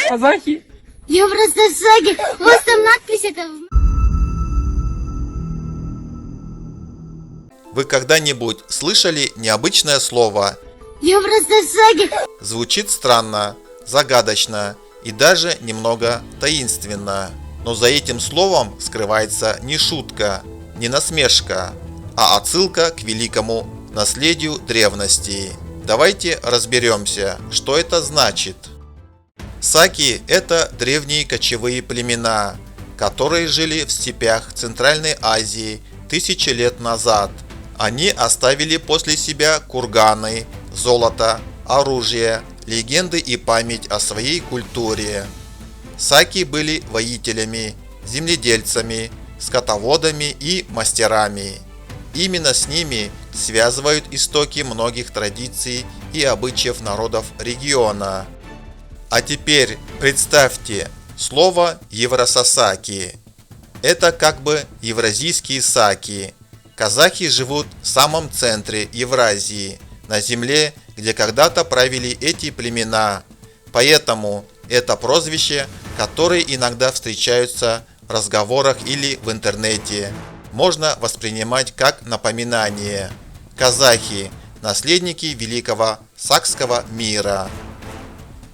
Казахи? Еврососаги. У вас там надпись это. Вы когда-нибудь слышали необычное слово? Еврососаги. Звучит странно, загадочно и даже немного таинственно. Но за этим словом скрывается не шутка, не насмешка, а отсылка к великому наследию древности. Давайте разберемся, что это значит. Саки – это древние кочевые племена, которые жили в степях Центральной Азии тысячи лет назад. Они оставили после себя курганы, золото, оружие, легенды и память о своей культуре. Саки были воителями, земледельцами, скотоводами и мастерами. Именно с ними связывают истоки многих традиций и обычаев народов региона. А теперь представьте слово Еврососаки. Это как бы евразийские саки. Казахи живут в самом центре Евразии, на земле, где когда-то правили эти племена. Поэтому это прозвище, которое иногда встречаются в разговорах или в интернете, можно воспринимать как напоминание. Казахи – наследники великого сакского мира.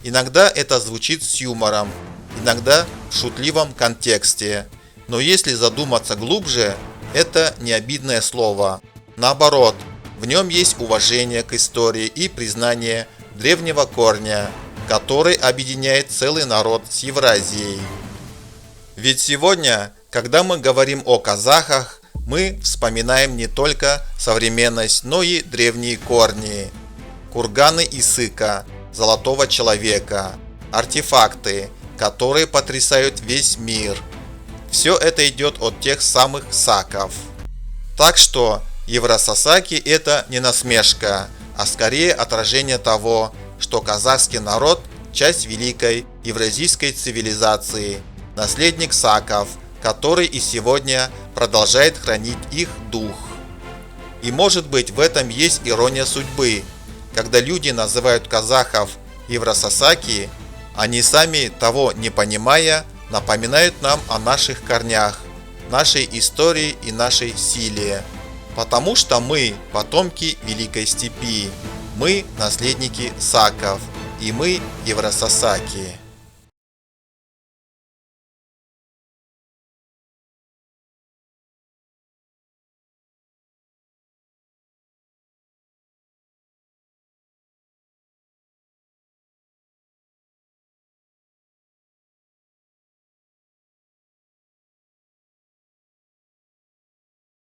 Иногда это звучит с юмором, иногда в шутливом контексте. Но если задуматься глубже, это не обидное слово. Наоборот, в нем есть уважение к истории и признание древнего корня, который объединяет целый народ с Евразией. Ведь сегодня, когда мы говорим о казахах, мы вспоминаем не только современность, но и древние корни. Курганы Исыка, Золотого человека, артефакты, которые потрясают весь мир. Все это идет от тех самых саков. Так что Еврососаки – это не насмешка, а скорее отражение того, что казахский народ – часть великой евразийской цивилизации, наследник саков, который и сегодня продолжает хранить их дух. И может быть в этом есть ирония судьбы. Когда люди называют казахов Еврососаки, они сами, того не понимая, напоминают нам о наших корнях, нашей истории и нашей силе. Потому что мы потомки Великой Степи, мы наследники саков, и мы Еврососаки.